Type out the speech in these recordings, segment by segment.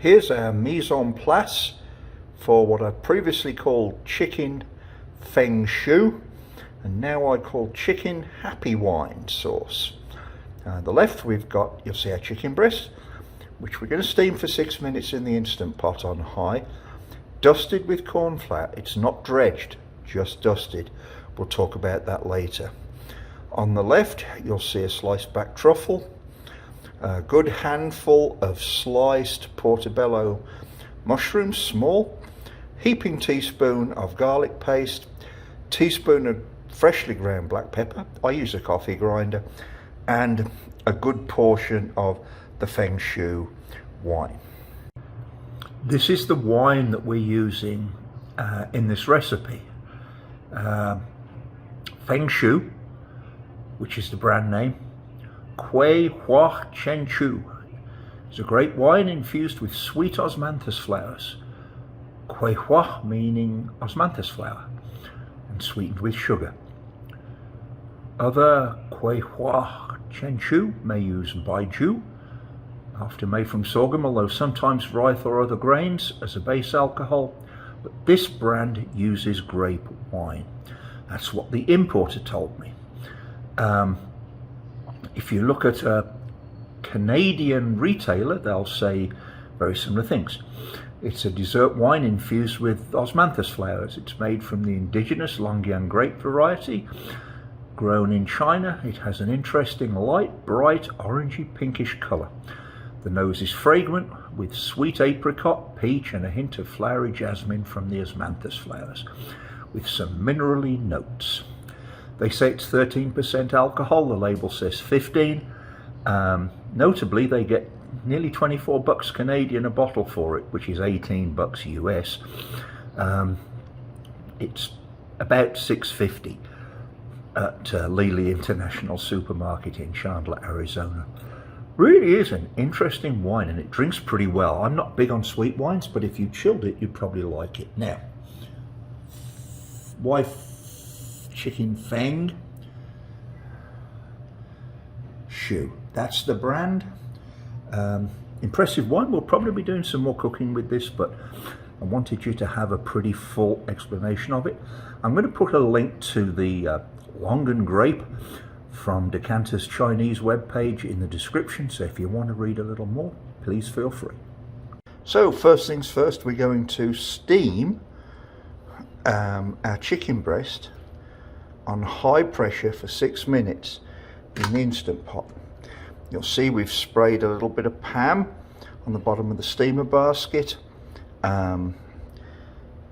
Here's our mise en place for what I previously called chicken Feng Shou, and now I call chicken happy wine sauce. On the left we've got, you'll see our chicken breast, which we're going to steam for 6 minutes in the Instant Pot on high, dusted with corn flour. It's not dredged, just dusted. We'll talk about that later. On the left you'll see a sliced back truffle, a good handful of sliced portabello mushrooms, small, heaping teaspoon of garlic paste, teaspoon of freshly ground black pepper, I use a coffee grinder, and a good portion of the Feng Shou wine. This is the wine that we're using in this recipe. Feng Shou, which is the brand name. Kui Hua Chen Chu is a great wine infused with sweet osmanthus flowers. Kui Hua meaning osmanthus flower, and sweetened with sugar. Other Kui Hua Chen Chu may use baijiu, often made from sorghum, although sometimes rice or other grains as a base alcohol. But this brand uses grape wine. That's what the importer told me. If you look at a Canadian retailer, they'll say very similar things. It's a dessert wine infused with osmanthus flowers. It's made from the indigenous Longyang grape variety, grown in China. It has an interesting light, bright, orangey pinkish colour. The nose is fragrant with sweet apricot, peach, and a hint of flowery jasmine from the osmanthus flowers, with some minerally notes. They say it's 13% alcohol, the label says 15. Notably, they get nearly 24 bucks Canadian a bottle for it, which is 18 bucks US. It's about $6.50 at Lely International Supermarket in Chandler, Arizona. Really is an interesting wine, and it drinks pretty well. I'm not big on sweet wines, but if you chilled it, you'd probably like it. Now, why chicken Feng Shou? That's the brand. Impressive wine. We'll probably be doing some more cooking with this, but I wanted you to have a pretty full explanation of it. I'm going to put a link to the Longan grape from Decanter's Chinese webpage in the description, so if you want to read a little more, please feel free. So first things first, we're going to steam our chicken breast on high pressure for 6 minutes in the Instant Pot. You'll see we've sprayed a little bit of Pam on the bottom of the steamer basket.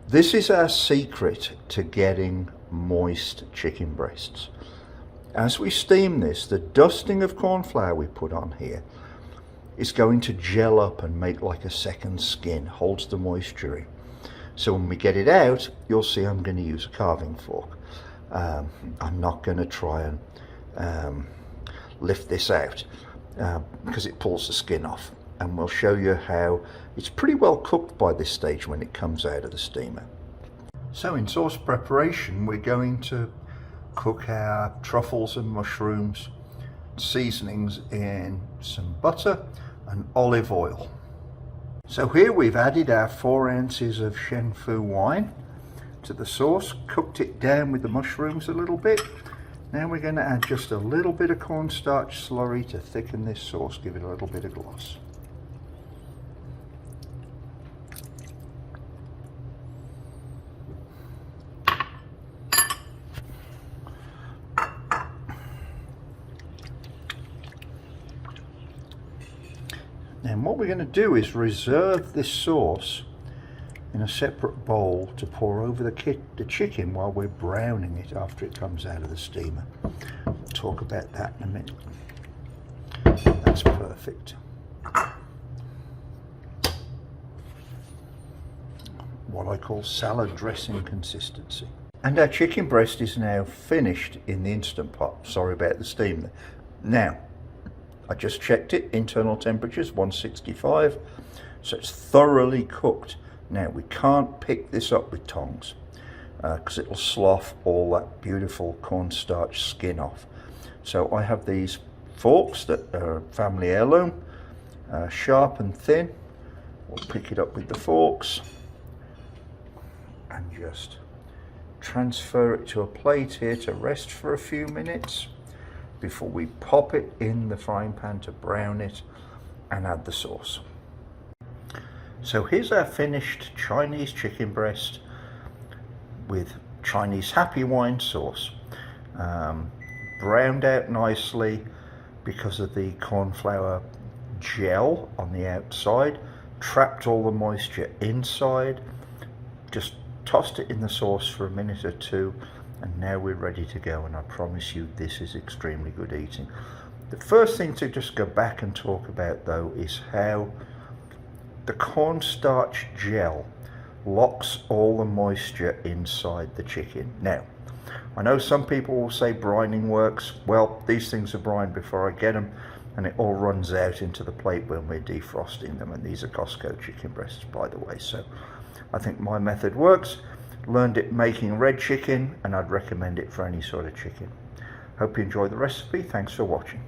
This is our secret to getting moist chicken breasts. As we steam this, the dusting of corn flour we put on here is going to gel up and make like a second skin, holds the moisture in. So when we get it out, you'll see I'm going to use a carving fork. I'm not going to try and lift this out because it pulls the skin off, and we'll show you how it's pretty well cooked by this stage when it comes out of the steamer. So in sauce preparation, we're going to cook our truffles and mushrooms, seasonings in some butter and olive oil. So here we've added our 4 ounces of Shenfu wine to the sauce, cooked it down with the mushrooms a little bit. Now we're going to add just a little bit of cornstarch slurry to thicken this sauce, give it a little bit of gloss. And what we're going to do is reserve this sauce in a separate bowl to pour over the chicken while we're browning it after it comes out of the steamer. We'll talk about that in a minute. That's perfect. What I call salad dressing consistency. And our chicken breast is now finished in the Instant Pot. Sorry about the steam. Now, I just checked it, internal temperature's 165, so it's thoroughly cooked. Now we can't pick this up with tongs because it'll slough all that beautiful cornstarch skin off. So I have these forks that are family heirloom, sharp and thin, We'll pick it up with the forks and just transfer it to a plate here to rest for a few minutes before we pop it in the frying pan to brown it and add the sauce. So here's our finished Chinese chicken breast with Chinese happy wine sauce. Browned out nicely because of the corn flour gel on the outside, trapped all the moisture inside, just tossed it in the sauce for a minute or two, and now we're ready to go, and I promise you this is extremely good eating. The first thing to just go back and talk about though is how the cornstarch gel locks all the moisture inside the chicken. Now, I know some people will say brining works. Well, these things are brined before I get them, and it all runs out into the plate when we're defrosting them, and these are Costco chicken breasts, by the way. So I think my method works. Learned it making red chicken, and I'd recommend it for any sort of chicken. Hope you enjoy the recipe. Thanks for watching.